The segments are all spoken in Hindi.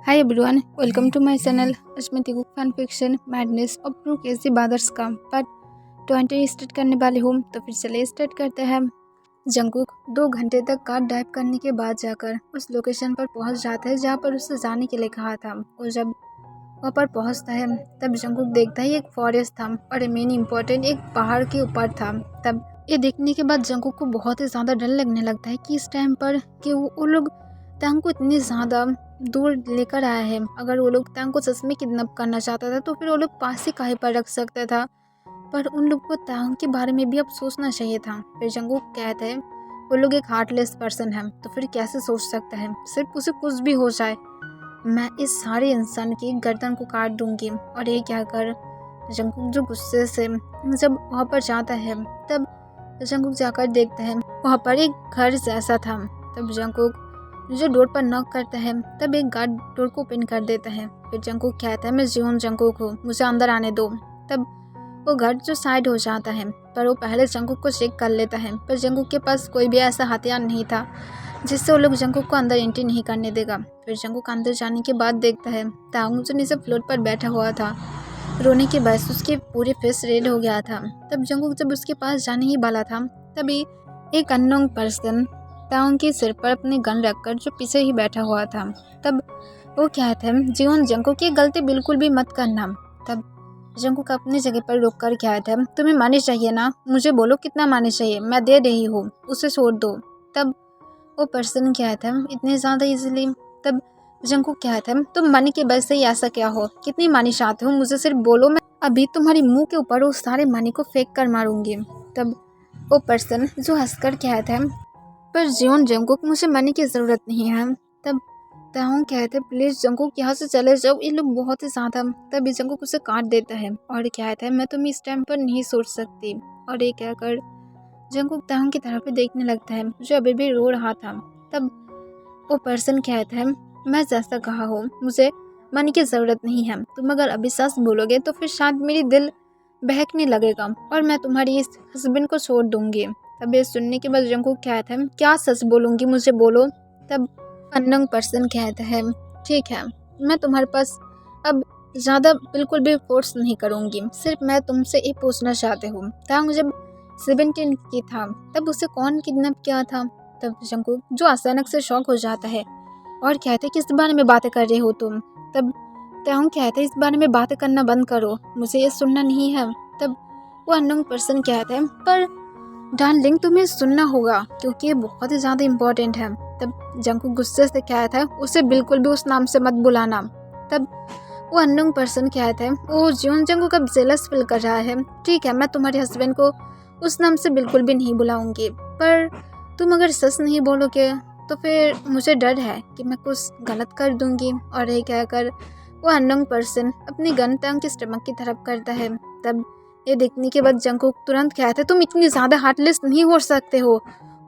Hi everyone, welcome to my channel Asmiti cook fan fiction madness और प्रू केसी बादर्स का पार्ट 20 स्टार्ट करने वाली हूँ। तो फिर चलिए स्टार्ट करते हैं। जंगकुक 2 घंटे तक कार ड्राइव करने के बाद जाकर उस लोकेशन पर पहुंच जाता है जहां पर उसे जाने के लिए कहा था। और जब वहां पर पहुंचता है तब जंगकुक देखता है एक फॉरेस्ट था और मेन इम्पोर्टेंट एक पहाड़ के ऊपर था। तब ये देखने के बाद जंगकुक को बहुत ही ज़्यादा डर लगने लगता है कि इस टाइम पर कि वो लोग तांग को इतनी ज़्यादा दूर लेकर आया है। अगर वो लोग तांग को सच में किडनैप करना चाहता था तो फिर वो लोग पास ही काहे पर रख सकता था। पर उन लोग को तांग के बारे में भी अब सोचना चाहिए था। फिर जंगकुक कहता है वो लोग एक हार्टलेस पर्सन है तो फिर कैसे सोच सकता है, सिर्फ उसे कुछ भी हो जाए मैं इस सारे इंसान की गर्दन को काट दूंगी। और ये कहकर जंगकुक जो गुस्से से जब वहाँ पर जाता है तब जंगकुक जाकर देखता है वहाँ पर एक घर जैसा था। तब जंगकुक जो डोर पर नॉक करता है तब एक गार्ड डोर को ओपन कर देता है। फिर जंगकुक कहता है मैं जीवन जंगकुक हूँ, मुझे अंदर आने दो। तब वो गार्ड जो साइड हो जाता है पर वो पहले जंगकुक को चेक कर लेता है। पर जंगकुक के पास कोई भी ऐसा हथियार नहीं था जिससे वो लोग जंगकुक को अंदर एंट्री नहीं करने देगा। फिर जंगकुक अंदर जाने के बाद देखता है तांग जो नीचे फ्लोर पर बैठा हुआ था। रोने के बाद उसके पूरे फेस रेड हो गया था। तब जंगकुक जब उसके पास जाने ही वाला था तभी एक अननोन पर्सन तांग के सिर पर अपनी गन रखकर जो पीछे ही बैठा हुआ था। तब वो कहता है जीवन जंगकुक की गलती बिल्कुल भी मत करना। तब जंगकुक अपनी जगह पर रुक कर कहता है तुम्हें मनी चाहिए ना, मुझे बोलो कितना मनी चाहिए, मैं दे रही हूँ, उसे छोड़ दो। तब वो पर्सन कहता है इतने ज़्यादा इजीली। तब जंगकुक कहता है तुम मनी के वजह से ही ऐसा क्या हो, कितनी मनी चाहते हो मुझे सिर्फ बोलो, मैं अभी तुम्हारी मुंह के ऊपर उस सारे मनी को फेंक कर मारूंगी। तब वो पर्सन जो हंसकर कहता है पर जीवन जंगकुक मुझे मनी की ज़रूरत नहीं है। तब तांग कहते प्लीज़ जंगकुक यहाँ से चले जाओ, ये लोग बहुत ही ज़्यादा। तभी जंगकुक उसे काट देता है और कहता है मैं तुम्हें इस टाइम पर नहीं सोच सकती। और ये कहकर जंगकुक तांग की तरफ देखने लगता है जो अभी भी रो रहा था। तब वो पर्सन कहता है मैं जैसा कहा हो मुझे मनी की ज़रूरत नहीं है, तुम अगर अभी सच बोलोगे तो फिर शायद मेरी दिल बहकने लगेगा और मैं तुम्हारी इस हस्बैंड को छोड़ दूंगी। तब ये सुनने के बाद जंगकुक कहता है क्या सच बोलूँगी मुझे बोलो। तब अननोन पर्सन कहता है ठीक है, मैं तुम्हारे पास अब ज़्यादा बिल्कुल भी फोर्स नहीं करूँगी, सिर्फ मैं तुमसे ये पूछना चाहती हूँ तांग जब 17 की था तब उसे कौन किडनैप किया था। तब जंगकुक जो अचानक से शॉक हो जाता है और कहते किस बारे में बातें कर रहे हो तुम। तब तांग कहते इस बारे में बातें करना बंद करो, मुझे ये सुनना नहीं है। तब वो अननोन पर्सन कहता है पर डार्लिंग तुम्हें सुनना होगा क्योंकि ये बहुत ही ज़्यादा इम्पोर्टेंट है। तब जंगकुक गुस्से से कहता है उसे बिल्कुल भी उस नाम से मत बुलाना। तब वो अननोन पर्सन कहता है वो जीवन जंगकुक अब जेलस फील कर रहा है, ठीक है मैं तुम्हारे हस्बैंड को उस नाम से बिल्कुल भी नहीं बुलाऊंगी, पर तुम अगर सच नहीं बोलोगे तो फिर मुझे डर है कि मैं कुछ गलत कर दूंगी। और ये कहकर वो अननोन पर्सन अपनी गन तांग के स्टमक की तरफ करता है। तब ये देखने के बाद जंगकुक तुरंत कहता है तुम इतनी ज़्यादा हार्टलेस नहीं हो सकते हो,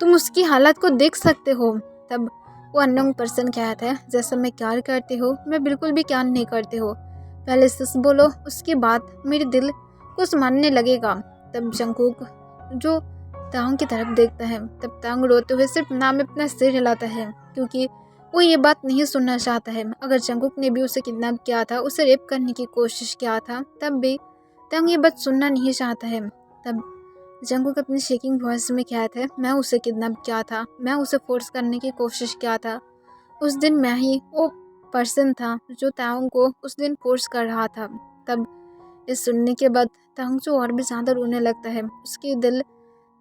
तुम उसकी हालत को देख सकते हो। तब वो अननोन पर्सन कहता है जैसा मैं प्यार करती हूँ मैं बिल्कुल भी प्यार नहीं करती हूँ, पहले सच बोलो उसके बाद मेरे दिल कुछ मानने लगेगा। तब जंगकुक जो तांग की तरफ देखता है तब तांग रोते हुए सिर्फ नाम में अपना सिर हिलाता है क्योंकि वो ये बात नहीं सुनना चाहता है। अगर जंगकुक ने भी उसे किडनैप किया था, उसे रेप करने की कोशिश किया था, तब भी तांग ये बात सुनना नहीं चाहता है। तब जंगकुक अपनी शेकिंग वॉइस में कहता है मैं उसे किडनैप किया था, मैं उसे फोर्स करने की कोशिश किया था, उस दिन मैं ही वो पर्सन था जो तांग को उस दिन फोर्स कर रहा था। तब इस सुनने के बाद तांग जो और भी ज़्यादा रोने लगता है, उसकी दिल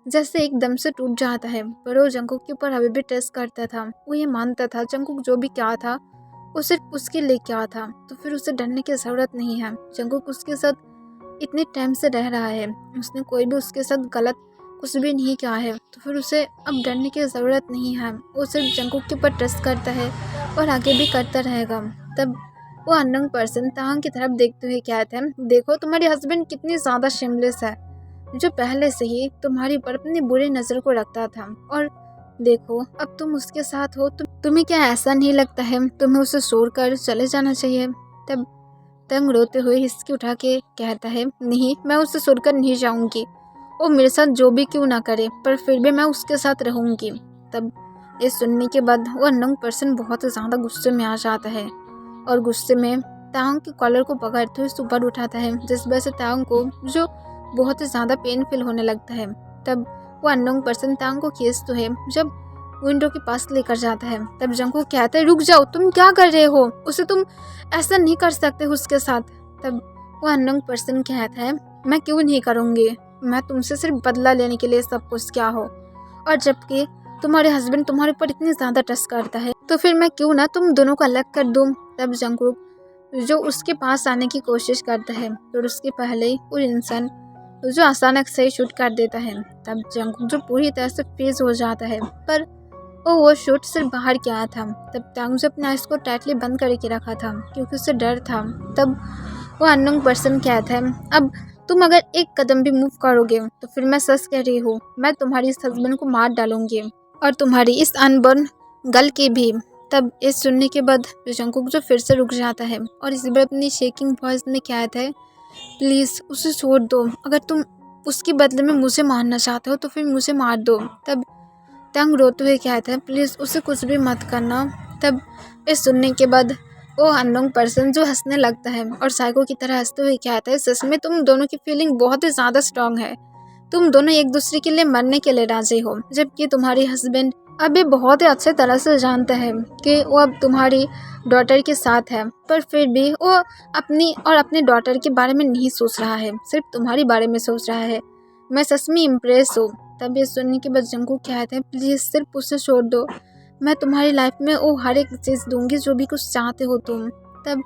जैसे एकदम से टूट जाता है। पर वो जंगकुक के ऊपर अभी भी ट्रस्ट करता था, वो ये मानता था जंगकुक जो भी क्या था वो सिर्फ उसके लिए क्या था, तो फिर उसे डरने की ज़रूरत नहीं है। जंगकुक उसके साथ इतने टाइम से रह रहा है, उसने कोई भी उसके साथ गलत कुछ भी नहीं किया है, तो फिर उसे अब डरने की ज़रूरत नहीं है। वो सिर्फ जंगकुक के ऊपर ट्रस्ट करता है और आगे भी करता रहेगा। तब वो अननोन पर्सन तांग की तरफ देखते हुए कहते हैं देखो तुम्हारे हस्बैंड कितनी ज़्यादा शेमलेस है, जो पहले से ही तुम्हारे ऊपर अपनी बुरी नज़र को रखता था, और देखो अब तुम उसके साथ हो, तुम्हें क्या ऐसा नहीं लगता है तुम्हें उसे छोड़कर चले जाना चाहिए। तब तंग रोते हुए हिचकी उठा के कहता है नहीं, मैं उसे छोड़कर नहीं जाऊंगी, वो मेरे साथ जो भी क्यों ना करे पर फिर भी मैं उसके साथ रहूंगी। तब ये सुनने के बाद वो अननोन पर्सन बहुत ज़्यादा गुस्से में आ जाता है और गुस्से में तांग के कॉलर को पकड़ते हुए उसे ऊपर उठाता है, जिस वजह से तांग को जो बहुत ही ज़्यादा पेन फील होने लगता है। तब वो अननोन पर्सन तांग को खींचते हुए जब विंडो के पास लेकर जाता है, तब जंगकुक कहता है रुक जाओ, तुम क्या कर रहे हो, उसे तुम ऐसा नहीं कर सकते उसके साथ। तब वो अननोन पर्सन कहता है मैं क्यों नहीं करूँगी, मैं तुमसे सिर्फ बदला लेने के लिए सब कुछ क्या हो, और जबकि तुम्हारे हस्बैंड तुम्हारे ऊपर इतनी ज़्यादा ट्रस्ट करता है तो फिर मैं क्यों ना तुम दोनों को अलग कर दूँ। तब जंगकुक जो उसके पास आने की कोशिश करता है और उसके पहले ही वो इंसान जो अचानक से शूट कर देता है। तब जंगकुक जो पूरी तरह से फ्रीज हो जाता है, पर वो शूट सिर्फ बाहर क्या आया था। तब तांग जो अपने आइज को टाइटली बंद करके रखा था क्योंकि उसे डर था। तब वो अननोन पर्सन कहता है अब तुम अगर एक कदम भी मूव करोगे तो फिर मैं सच कह रही हूँ, मैं तुम्हारी इस हस्बैंड को मार डालूंगी और तुम्हारी इस अनबॉर्न गर्ल की भी। तब ये सुनने के बाद जंगकुक जो फिर से रुक जाता है और इस बार अपनी शेकिंग वॉइस में कहता है प्लीज़ उसे छोड़ दो, अगर तुम उसके बदले में मुझे मारना चाहते हो तो फिर मुझे मार दो। तब तंग रोते हुए कहता है प्लीज़ उसे कुछ भी मत करना। तब ये सुनने के बाद वो अननोन पर्सन जो हंसने लगता है और साइको की तरह हंसते हुए कहता है सच में तुम दोनों की फीलिंग बहुत ही ज़्यादा स्ट्रांग है, तुम दोनों एक दूसरे के लिए मरने के लिए राजी हो, जबकि तुम्हारी हस्बैंड अभी बहुत ही अच्छे तरह से जानता है कि वो अब तुम्हारी डॉटर के साथ है, पर फिर भी वो अपनी डॉटर के बारे में नहीं सोच रहा है, सिर्फ तुम्हारी बारे में सोच रहा है। मैं सच में इम्प्रेस हूँ। तब ये सुनने के बाद जंगकुक कहते हैं प्लीज़ सिर्फ उसे छोड़ दो, मैं तुम्हारी लाइफ में वो हर एक चीज़ दूंगी जो भी कुछ चाहते हो तुम। तब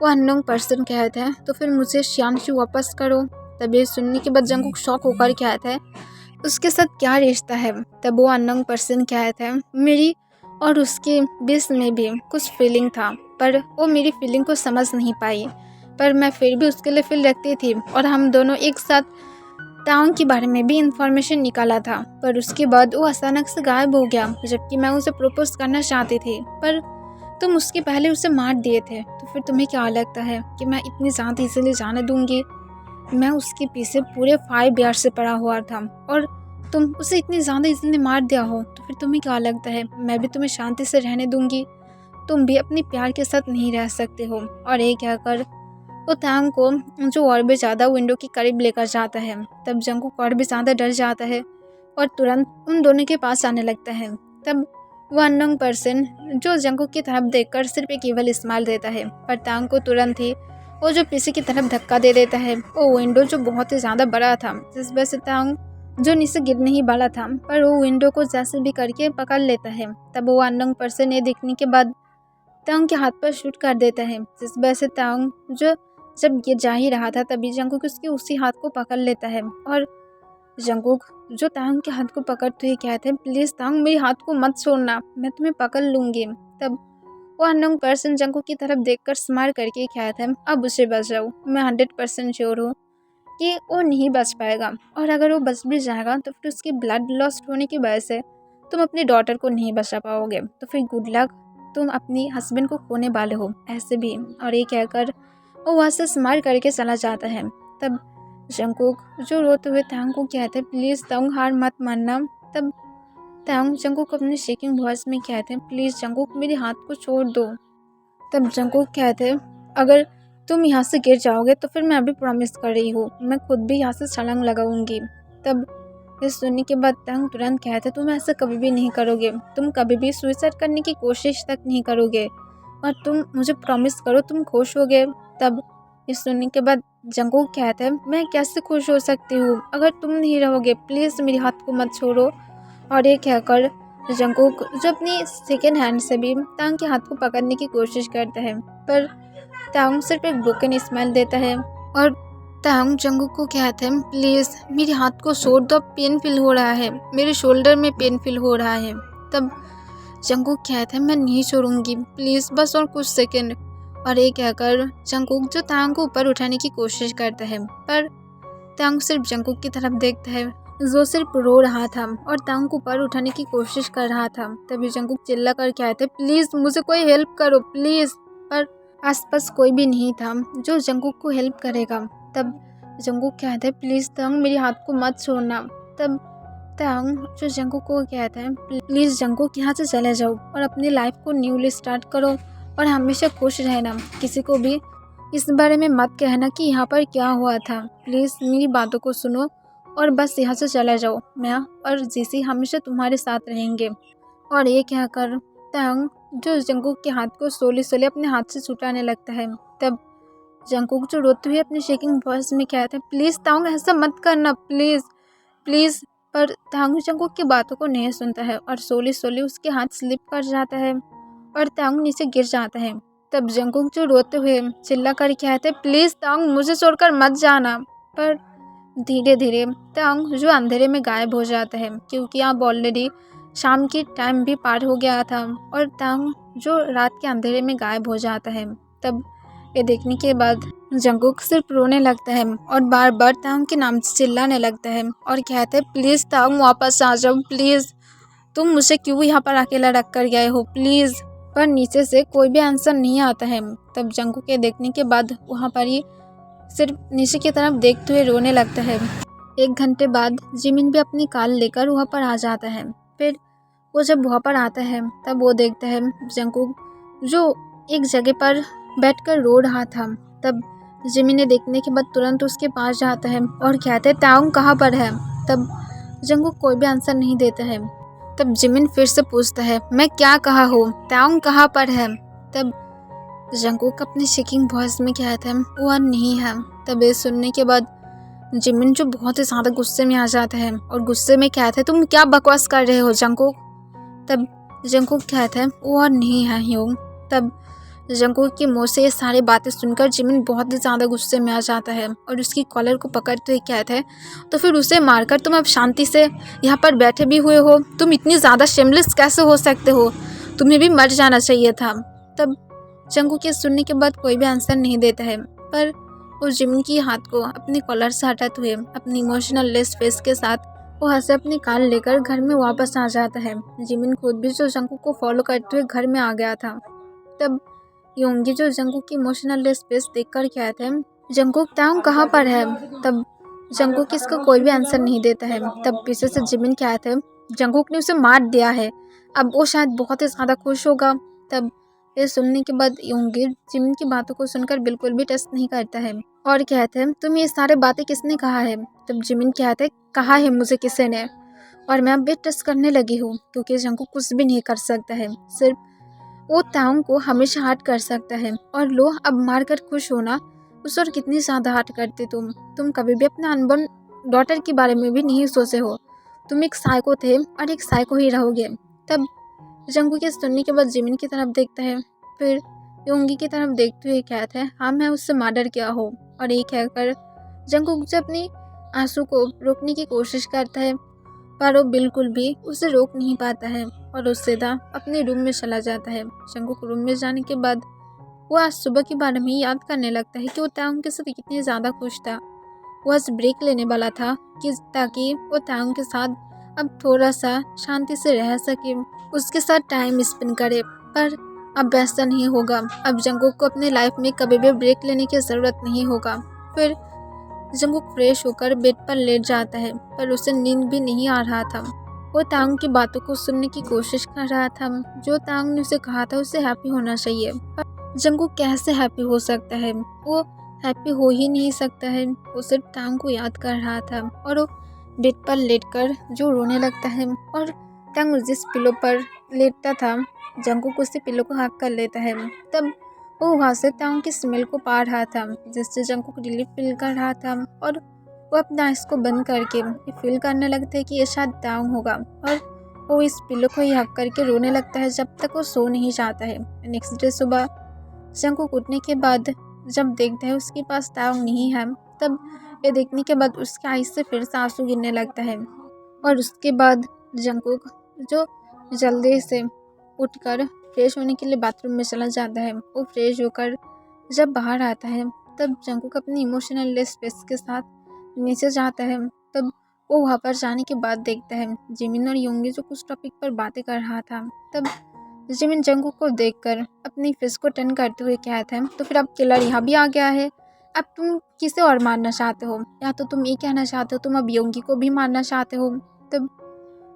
वो अननोन पर्सन कहते हैं तो फिर मुझे शियांशु वापस करो। तब ये सुनने के बाद जंगकुक शॉक होकर कहता है उसके साथ क्या रिश्ता है। तब वो अननोन पर्सन कहता है मेरी और उसके बीच में भी कुछ फीलिंग था, पर वो मेरी फीलिंग को समझ नहीं पाई, पर मैं फिर भी उसके लिए फील रखती थी और हम दोनों एक साथ टाउन के बारे में भी इंफॉर्मेशन निकाला था, पर उसके बाद वो अचानक से गायब हो गया, जबकि मैं उसे प्रपोज करना चाहती थी, पर तुम उसके पहले उसे मार दिए थे। तो फिर तुम्हें क्या लगता है कि मैं इतनी ज़्यादा इसीलिए जाने दूंगी? मैं उसके पीछे पूरे 5 ईयर से पड़ा हुआ था और तुम उसे इतनी ज़्यादा इसलिए मार दिया हो, तो फिर तुम्हें क्या लगता है मैं भी तुम्हें शांति से रहने दूंगी? तुम भी अपने प्यार के साथ नहीं रह सकते हो। और ये कहकर वो तांग को जो और भी ज़्यादा विंडो के करीब लेकर जाता है। तब जंगकुक और भी ज़्यादा डर जाता है और तुरंत उन दोनों के पास आने लगता है। तब वो अननोन पर्सन जो जंगकुक की तरफ देखकर सिर्फ एक केवल स्माइल देता है, पर तांग को तुरंत ही वो जो पीछे की तरफ धक्का दे देता है। वो विंडो जो बहुत ही ज़्यादा बड़ा था, जिस वजह से तांग जो नीचे गिरने ही वाला था, पर वो विंडो को जैसे भी करके पकड़ लेता है। तब वो अननोन पर्सन ये देखने के बाद तांग के हाथ पर शूट कर देता है, जिस वजह से तांग जो जब गिर जा ही रहा था तभी जंगकुक उसके उसी हाथ को पकड़ लेता है और जंगकुक जो तांग के हाथ को पकड़ते हुए कहते हैं प्लीज़ तांग मेरे हाथ को मत छोड़ना, मैं तुम्हें पकड़ लूँगी। तब वो अननोन पर्सन जंगकुक की तरफ देखकर स्माइल करके कहता है अब उसे बचाओ, मैं 100% श्योर हूँ कि वो नहीं बच पाएगा, और अगर वो बच भी जाएगा तो फिर उसके ब्लड लॉस होने की वजह से तुम अपनी डॉटर को नहीं बचा पाओगे, तो फिर गुड लक, तुम अपनी हस्बैंड को खोने वाले हो ऐसे भी। और ये कहकर वो वहाँ से स्माइल करके चला जाता है। तब जंगकुक जो रोते हुए तांग को कहते हैं प्लीज़ तांग हार मत मानना। तब तांग जंगकुक को अपने शेकिंग वॉइस में कहते हैं प्लीज़ जंगकुक मेरे हाथ को छोड़ दो। तब जंगकुक कहते हैं अगर तुम यहाँ से गिर जाओगे तो फिर मैं अभी प्रॉमिस कर रही हूँ मैं खुद भी यहाँ से छलांग लगाऊंगी। तब ये सुनने के बाद तांग तुरंत कहते तुम ऐसा कभी भी नहीं करोगे, तुम कभी भी सुसाइड करने की कोशिश तक नहीं करोगे और तुम मुझे प्रॉमिस करो तुम खुश होगे। तब ये सुनने के बाद जंगकुक कहता है मैं कैसे खुश हो सकती हूँ अगर तुम नहीं रहोगे, प्लीज़ मेरे हाथ को मत छोड़ो। और ये कहकर जंगकुक जो अपनी सेकेंड हैंड से भी तांग के हाथ को पकड़ने की कोशिश करता है, पर तांग सिर्फ एक ब्रोकन स्माइल देता है और तांग जंगकुक को कहता है प्लीज़ मेरे हाथ को छोड़ दो, पेन फील हो रहा है, मेरे शोल्डर में पेन फील हो रहा है। तब जंगकुक कहता है मैं नहीं छोड़ूंगी, प्लीज़ बस और कुछ सेकंड। और ये कहकर जंगकुक जो तांग को ऊपर उठाने की कोशिश करता है, पर तांग सिर्फ जंगकुक की तरफ देखता है जो सिर्फ रो रहा था और तांग को ऊपर उठाने की कोशिश कर रहा था। तभी जंगकुक चिल्ला कर कहते प्लीज़ मुझे कोई हेल्प करो प्लीज़, पर आसपास कोई भी नहीं था जो जंगकुक को हेल्प करेगा। तब जंगकुक कहता है प्लीज़ तांग मेरे हाथ को मत छोड़ना। तब तांग जो जंगकुक को कहता है प्लीज़ जंगकुक यहाँ से चले जाओ और अपनी लाइफ को न्यूली स्टार्ट करो और हमेशा खुश रहना। किसी को भी इस बारे में मत कहना कि यहाँ पर क्या हुआ था। प्लीज़ मेरी बातों को सुनो और बस यहाँ से चला जाओ। मैं और जीसी हमेशा तुम्हारे साथ रहेंगे। और ये कहकर तांग जो जंगकुक के हाथ को सोले सोले अपने हाथ से छुटाने लगता है। तब जंगकुक जो रोते हुए अपने शेकिंग वॉइस में कहता है, प्लीज़ तांग ऐसा मत करना, प्लीज़ प्लीज़। पर तांग जंगकुक की बातों को नहीं सुनता है और सोले सोले उसके हाथ स्लिप कर जाता है और तांग नीचे गिर जाता है। तब जंगकुक जो रोते हुए चिल्ला कर कहते हैं, प्लीज़ तांग मुझे छोड़कर मत जाना। पर धीरे धीरे तांग जो अंधेरे में गायब हो जाता है, क्योंकि अब ऑलरेडी शाम की टाइम भी पार हो गया था और तांग जो रात के अंधेरे में गायब हो जाता है। तब ये देखने के बाद जंगकुक सिर्फ रोने लगता है और बार बार तांग के नाम से चिल्लाने लगता है और कहते हैं, प्लीज़ तांग वापस आ जाओ, प्लीज़ तुम मुझे क्यों यहाँ पर अकेला रख कर गए हो, प्लीज़। पर नीचे से कोई भी आंसर नहीं आता है। तब जंगकुक के देखने के बाद वहाँ पर ही सिर्फ नीचे की तरफ देखते हुए रोने लगता है। 1 घंटे बाद जिमिन भी अपनी कार लेकर वहाँ पर आ जाता है। फिर वो जब वहाँ पर आता है तब वो देखता है जंगकुक जो एक जगह पर बैठकर रो रहा था। तब जिमिन ने देखने के बाद तुरंत उसके पास जाता है और कहता है, तांग कहाँ पर है। तब जंगकुक कोई भी आंसर नहीं देता है। तब जिमिन फिर से पूछता है, मैं क्या कहा हूँ, तांग कहाँ पर है। तब जंगकुक अपनी शेकिंग वॉइस में कहता है, वो नहीं है। तब ये सुनने के बाद जिमिन जो बहुत ही ज़्यादा गुस्से में आ जाता है और गुस्से में कहता है, तुम क्या बकवास कर रहे हो जंगकुक। तब जंगकुक कहता है, वो नहीं है ह्योंग। तब जंगकुक की मुँह से ये सारी बातें सुनकर जिमिन बहुत ही ज़्यादा गुस्से में आ जाता है और उसकी कॉलर को पकड़ते हुए कहता है, तो फिर उसे मारकर तुम अब शांति से यहाँ पर बैठे भी हुए हो, तुम इतनी ज़्यादा शेमलेस कैसे हो सकते हो, तुम्हें भी मर जाना चाहिए था। तब जंगकुक के सुनने के बाद कोई भी आंसर नहीं देता है, पर वो जिमिन की हाथ को अपने कॉलर से हटाते हुए अपनी इमोशनल लेस फेस के साथ वो हंसे अपनी कार लेकर घर में वापस आ जाता है। जिमिन खुद भी जो जंगकुक को फॉलो करते हुए घर में आ गया था। तब योंगी जो जंगकुक की इमोशनल लेस फेस देखकर कहते हैं, जंगकुक तांग कहाँ पर है। तब जंगकुक इसका कोई भी आंसर नहीं देता है। तब पीछे से जिमिन कहते हैं, जंगकुक ने उसे मार दिया है, अब वो शायद बहुत ही ज़्यादा खुश होगा। तब ये सुनने के बाद योंगी जिमिन की बातों को सुनकर बिल्कुल भी ट्रस्ट नहीं करता है और कहते हैं, तुम ये सारे बातें किसने कहा है। तब जिमिन कहते हैं, कहा है मुझे किसी ने, और मैं अब भी ट्रस्ट करने लगी हूँ, क्योंकि जंगकुक कुछ भी नहीं कर सकता है, सिर्फ वो तांग को हमेशा हर्ट कर सकता है। और लो अब मारकर खुश होना, उस और कितनी ज़्यादा हर्ट करते तुम कभी भी अपने अनबॉर्न डॉटर के बारे में भी नहीं सोचे हो, तुम एक साइको थे और एक साइको ही रहोगे। तब जंगकुक के सुनने के बाद जिमिन की तरफ देखता है, फिर योंगी की तरफ देखते हुए कहता है, हाँ मैं उससे मर्डर किया हो। और ये कहकर जंगकुक जो अपनी आंसू को रोकने की कोशिश करता है, पर वो बिल्कुल भी उसे रोक नहीं पाता है और वो सीधा अपने रूम में चला जाता है। जंगकुक रूम में जाने के बाद वो आज सुबह के बारे में याद करने लगता है कि वो तांग के साथ कितनी ज़्यादा खुश था। वो आज ब्रेक लेने वाला था कि ताकि वो तांग के साथ अब थोड़ा सा शांति से रह सके, उसके साथ टाइम स्पेंड करे। पर अब ऐसा नहीं होगा। अब जंगकुक को अपने लाइफ में कभी भी ब्रेक लेने की ज़रूरत नहीं होगा। फिर जंगकुक फ्रेश होकर बेड पर लेट जाता है, पर उसे नींद भी नहीं आ रहा था। वो तांग की बातों को सुनने की कोशिश कर रहा था। जो तांग ने उसे कहा था उसे हैप्पी होना चाहिए, पर जंगकुक कैसे हैप्पी हो सकता है, वो हैप्पी हो ही नहीं सकता है। वो सिर्फ तांग को याद कर रहा था और वो बेड पर लेटकर जो रोने लगता है और तांग जिस पिलो पर लेटता था जंगकुक उसी पिलो को हक कर लेता है। तब वो वहाँ से तांग की स्मेल को पा रहा था, जिससे जंगकुक रिलीफ फील कर रहा था और वो अपना आइस को बंद करके फील करने लगता है कि ये शायद तांग होगा और वो इस पिलो को ही हक करके रोने लगता है जब तक वो सो नहीं जाता है। नेक्स्ट डे सुबह जंगकुक उठने के बाद जब देखता है उसके पास तांग नहीं है, तब ये देखने के बाद उसके आइस से फिर से आंसू गिरने लगता है और उसके बाद जंगकुक जो जल्दी से उठकर फ्रेश होने के लिए बाथरूम में चला जाता है। वो फ्रेश होकर जब बाहर आता है तब जंगकुक अपनी इमोशनल लेस फेस के साथ नीचे जाता है। तब वो वहाँ पर जाने के बाद देखता है जिमिन और योंगी जो कुछ टॉपिक पर बातें कर रहा था। तब जिमिन जंगकुक को देखकर अपनी फेस को टर्न करते हुए कहता है, तो फिर अब किलर यहाँ भी आ गया है, अब तुम किसे और मारना चाहते हो, या तो तुम ये कहना चाहते हो तुम अब योंगी को भी मारना चाहते हो। तब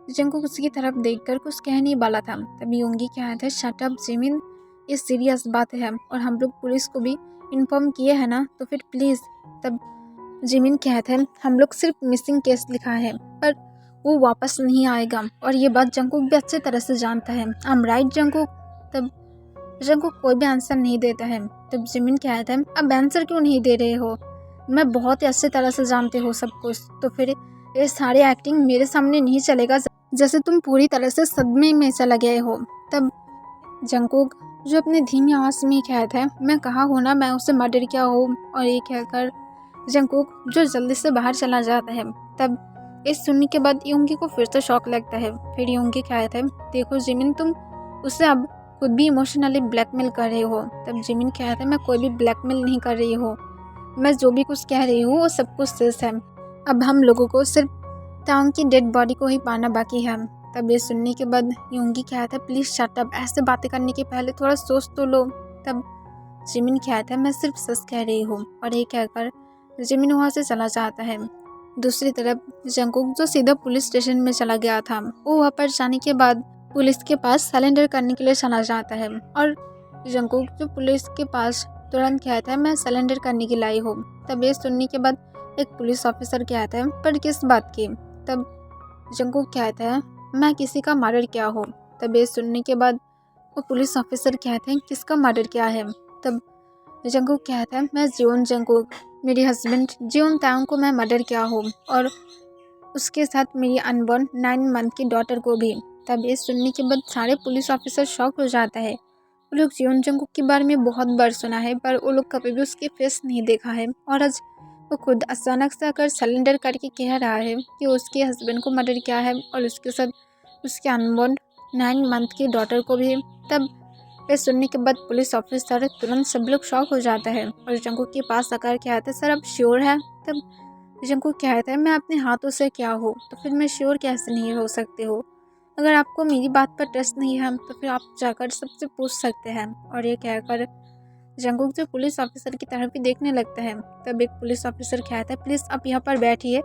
जंगकुक उसकी तरफ देखकर कुछ कह नहीं वाला था, तब योंगी कहता है, शट अप जिमिन, ये सीरियस बात है और हम लोग पुलिस को भी इन्फॉर्म किए हैं ना, तो फिर प्लीज़। तब जिमिन कहते हैं हम लोग सिर्फ मिसिंग केस लिखा है पर वो वापस नहीं आएगा और ये बात जंगकुक भी अच्छी तरह से जानता है। I am right Jungkook? तब जंगकुक कोई भी आंसर नहीं देता है। तब जिमिन कहता है अब आंसर क्यों नहीं दे रहे हो, मैं बहुत ही अच्छी तरह से जानते हो सब कुछ, तो फिर ये सारी एक्टिंग मेरे सामने नहीं चलेगा, जैसे तुम पूरी तरह से सदमे में चला गए हो। तब जंगकुक जो अपने धीमी आवाज़ में कहता है मैं कहा हूँ ना मैं उसे मर्डर किया हूँ, और ये कहकर जंगकुक जो जल्दी से बाहर चला जाता है। तब इस सुनने के बाद योंगी को फिर से शॉक लगता है। फिर योंगी कहता है देखो जिमिन, तुम उसे अब खुद भी इमोशनली ब्लैकमेल कर रहे हो। तब जिमिन कहता है मैं कोई भी ब्लैकमेल नहीं कर रही हूँ, मैं जो भी कुछ कह रही हूँ वो सब कुछ सच है। अब हम लोगों को सिर्फ टांग की डेड बॉडी को ही पाना बाकी है। तब ये सुनने के बाद योंगी कहता है प्लीज़ शट अप, ऐसे बातें करने के पहले थोड़ा सोच तो लो। तब जिमिन कहता है मैं सिर्फ सच कह रही हूँ, और ये कहकर जिमिन वहाँ से चला जाता है। दूसरी तरफ जंगकुक जो सीधा पुलिस स्टेशन में चला गया था, वो वहाँ पर जाने के बाद पुलिस के पास सरेंडर करने के लिए चला जाता है, और जंगकुक जो पुलिस के पास तुरंत कहता है मैं सरेंडर करने के लाई हूँ। तब ये सुनने के बाद एक पुलिस ऑफिसर कहता है पर किस बात की? तब जंगकुक कहता है मैं किसी का मर्डर किया हूँ। तब ये सुनने के बाद वो पुलिस ऑफिसर कहते हैं किसका मर्डर किया है? तब जंगकुक कहता है मैं जियोन जंगकुक, मेरे हस्बैंड जियोन तांग को मैं मर्डर किया हूँ, और उसके साथ मेरी अनबॉर्न 9 मंथ की डॉटर को भी। तब ये सुनने के बाद सारे पुलिस ऑफिसर शॉक हो जाता है। वो लोग जियोन जंगकुक के बारे में बहुत बार सुना है पर वो लोग कभी भी उसके फेस नहीं देखा है, और आज वो खुद अचानक से आकर सरेंडर करके कह रहा है कि उसके हस्बैंड को मर्डर किया है और उसके साथ उसके अनबॉर्न 9 मंथ की डॉटर को भी। तब ये सुनने के बाद पुलिस ऑफिसर तुरंत सब लोग शॉक हो जाता है और जंगकुक के पास आकर कहते हैं सर आप श्योर है? तब जंगकुक कहता है मैं अपने हाथों से क्या हो तो फिर मैं श्योर कैसे नहीं हो सकते हो? अगर आपको मेरी बात पर ट्रस्ट नहीं है तो फिर आप जाकर सबसे पूछ सकते हैं। और ये कहकर जंगकुक जो पुलिस ऑफिसर की तरफ ही देखने लगता है। तब एक पुलिस ऑफिसर कहता है प्लीज़ आप यहाँ पर बैठिए,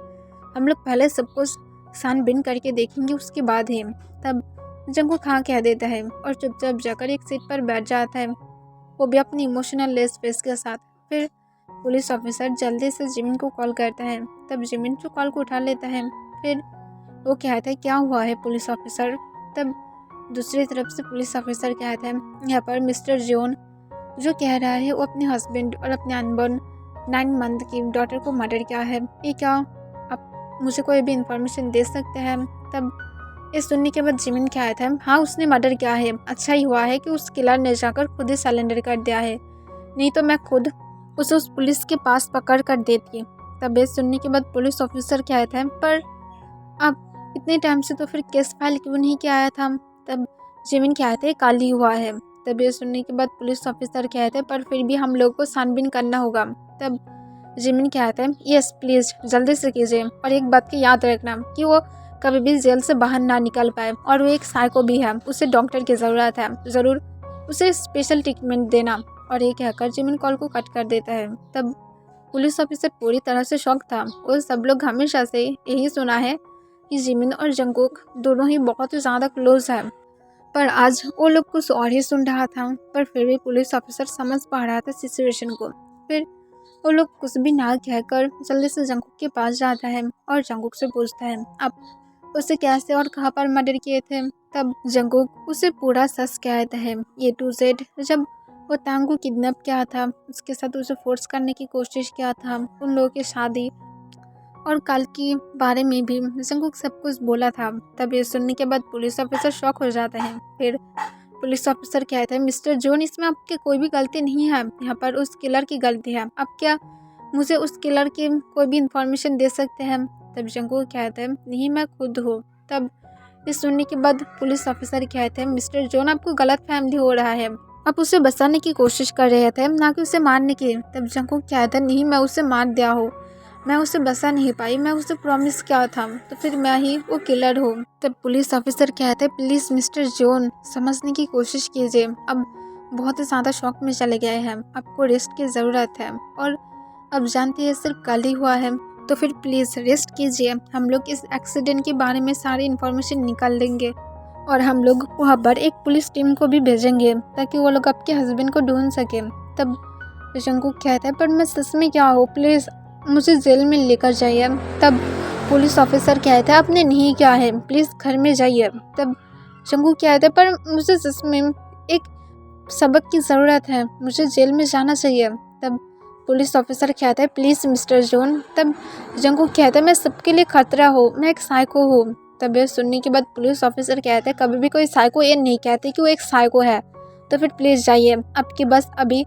हम लोग पहले सब कुछ छानबीन करके देखेंगे उसके बाद ही। तब जंगकुक हाँ कह देता है और चुपचाप जाकर एक सीट पर बैठ जाता है, वो भी अपनी इमोशनल लेस फेस के साथ। फिर पुलिस ऑफिसर जल्दी से जिमिन को कॉल करता है। तब जिमिन जो कॉल को उठा लेता है। फिर वो कहता है क्या हुआ है पुलिस ऑफिसर? तब दूसरी तरफ से पुलिस ऑफिसर कहता है यहाँ पर मिस्टर जियोन जो कह रहा है वो अपने हस्बैंड और अपने अनबॉर्न 9 मंथ की डॉटर को मर्डर किया है, ये क्या आप मुझे कोई भी इंफॉर्मेशन दे सकते हैं? तब ये सुनने के बाद जिमिन कहता है हाँ उसने मर्डर किया है, अच्छा ही हुआ है कि उस किलर ने जाकर खुद ही सरेंडर कर दिया है, नहीं तो मैं खुद उसे उस पुलिस के पास पकड़ कर देती। तब ये सुनने के बाद पुलिस ऑफिसर कहता है पर आप इतने टाइम से तो फिर केस फाइल क्यों नहीं किया आया था? तब जिमिन कहते हैं कल ही हुआ है। तब ये सुनने के बाद पुलिस ऑफिसर कहते हैं पर फिर भी हम लोग को छानबीन करना होगा। तब जिमिन कहता है यस प्लीज़ जल्दी से कीजिए, और एक बात की याद रखना कि वो कभी भी जेल से बाहर ना निकल पाए, और वो एक साइको भी है, उसे डॉक्टर की ज़रूरत है, ज़रूर उसे स्पेशल ट्रीटमेंट देना। और ये कहकर जिमिन कॉल को कट कर देता है। तब पुलिस ऑफिसर पूरी तरह से शॉक था, और सब लोग हमेशा से यही सुना है कि जिमिन और जंगकुक दोनों ही बहुत ही ज़्यादा क्लोज हैं, पर आज वो लोग कुछ और ही सुन रहा था। पर फिर भी पुलिस ऑफिसर समझ पा रहा था सिचुएशन को। फिर वो लोग कुछ भी ना कहकर जल्दी से जंगकुक के पास जाता है और जंगकुक से पूछता है आप उसे कैसे और कहाँ पर मर्डर किए थे? तब जंगकुक उसे पूरा सच कहता है A to Z, जब वो तांग को किडनैप किया था, उसके साथ उसे फोर्स करने की कोशिश किया था, उन लोगों की शादी और कल के बारे में भी जंगकुक सब कुछ बोला था। तब ये सुनने के बाद पुलिस ऑफिसर शॉक हो जाता है। फिर पुलिस ऑफिसर कहता है मिस्टर जोन इसमें आपकी कोई भी गलती नहीं है, यहाँ पर उस किलर की गलती है, आप क्या मुझे उस किलर की कोई भी इंफॉर्मेशन दे सकते हैं? तब जंगकुक कहता है नहीं मैं खुद हूँ। तब ये सुनने के बाद पुलिस ऑफिसर कहते हैं मिस्टर जोन आपको गलत फहमी हो रहा है, आप उसे बचाने की कोशिश कर रहे थे ना कि उसे मारने की। तब जंगकुक कहता है नहीं मैं उसे मार दिया हूँ, मैं उसे बचा नहीं पाई, मैं उसे प्रॉमिस किया था, तो फिर मैं ही वो किलर हूँ। तब पुलिस ऑफिसर कहते हैं प्लीज़ मिस्टर जोन समझने की कोशिश कीजिए, अब बहुत ही ज़्यादा शॉक में चले गए हैं, आपको रेस्ट की ज़रूरत है, और अब जानते हैं सिर्फ कल ही हुआ है, तो फिर प्लीज़ रेस्ट कीजिए, हम लोग इस एक्सीडेंट के बारे में सारी इन्फॉर्मेशन निकाल लेंगे और हम लोग वहाँ पर एक पुलिस टीम को भी भेजेंगे ताकि वो लोग आपके हस्बैंड को ढूंढ सके। तब जंगकुक कहता है पर मैं सच में क्या हूँ, प्लीज़ मुझे जेल में लेकर जाइए। तब पुलिस ऑफिसर कहता है आपने नहीं किया है, प्लीज़ घर में जाइए। तब जंगकुक कहता है पर मुझे सच में एक सबक की ज़रूरत है, मुझे जेल में जाना चाहिए। तब पुलिस ऑफिसर कहता है प्लीज़ मिस्टर जॉन। तब जंगकुक कहता है मैं सबके लिए खतरा हूँ, मैं एक साइको हूँ। तब यह सुनने के बाद पुलिस ऑफिसर कहता है कभी भी कोई साइको ये नहीं कहते कि वो एक साइको है, तो फिर प्लीज़ जाइए, आपकी बस अभी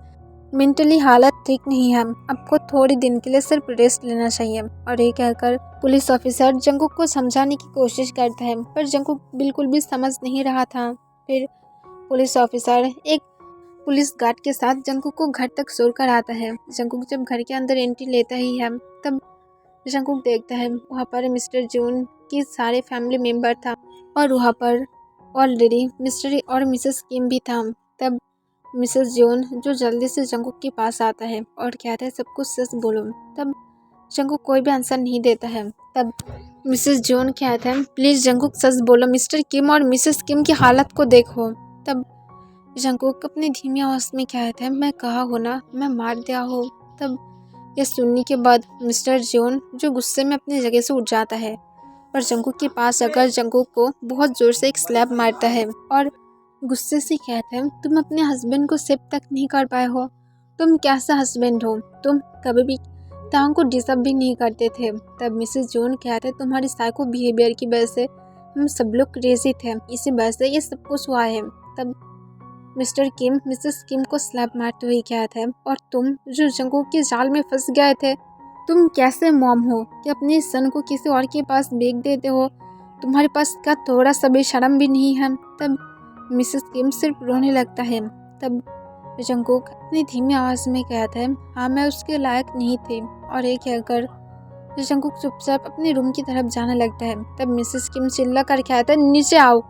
मेंटली हालत ठीक नहीं है, आपको थोड़ी दिन के लिए सिर्फ रेस्ट लेना चाहिए। और ये कहकर पुलिस ऑफिसर जंगकुक को समझाने की कोशिश करता है पर जंगकुक बिल्कुल भी समझ नहीं रहा था। फिर पुलिस ऑफिसर एक पुलिस गार्ड के साथ जंगकुक को घर तक छोड़कर आता है। जंगकुक जब घर के अंदर एंट्री लेता ही है तब जंगकुक देखता है वहाँ पर मिस्टर जून की सारे फैमिली मेम्बर था और वहाँ पर ऑलरेडी मिस्टर और मिसेस किम भी था। तब मिसेस जॉन जो जल्दी से जंगकुक के पास आता है और कहता है सब कुछ सच बोलो। तब जंगकुक कोई भी आंसर नहीं देता है। तब मिसेस जॉन कहता है प्लीज़ जंगकुक सच बोलो, मिस्टर किम और मिसेस किम की हालत को देखो। तब जंगकुक अपनी धीमी आवाज़ में कहता है मैं कहा हो ना मैं मार दिया हो। तब यह सुनने के बाद मिस्टर जॉन जो गुस्से में अपनी जगह से उठ जाता है और जंगकुक के पास आकर जंगकुक को बहुत ज़ोर से एक स्लैप मारता है और गुस्से से कहता है तुम अपने हस्बैंड को सेव तक नहीं कर पाए हो, तुम कैसा हस्बैंड हो, तुम कभी भी तांग को डिजर्व भी नहीं करते थे। तब मिसेस जॉन कहते हैं तुम्हारी साइको बिहेवियर की वजह से हम सब लोग क्रेजी थे, इसी वजह से ये सब कुछ हुआ है। तब मिस्टर किम मिसेस किम को स्लैप मारते हुए कहते हैं और तुम जो जंगकुक के जाल में फंस गए थे, तुम कैसे मॉम हो कि अपने सन को किसी और के पास बेच देते हो, तुम्हारे पास क्या थोड़ा सा भी शर्म भी नहीं है। तब मिसेस किम सिर्फ रोने लगता है। तब जंगकुक अपनी धीमी आवाज़ में कहता है हाँ मैं उसके लायक नहीं थी। और ये कहकर जंगकुक चुपचाप अपने रूम की तरफ जाने लगता है। तब मिसेस किम चिल्ला कर कहता है नीचे आओ,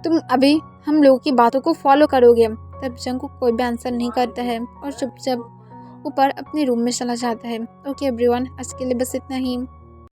तुम अभी हम लोगों की बातों को फॉलो करोगे। तब जंगकुक कोई भी आंसर नहीं करता है और चुपचाप ऊपर अपने रूम में चला जाता है। ओके एवरीवन, आज के लिए बस इतना ही।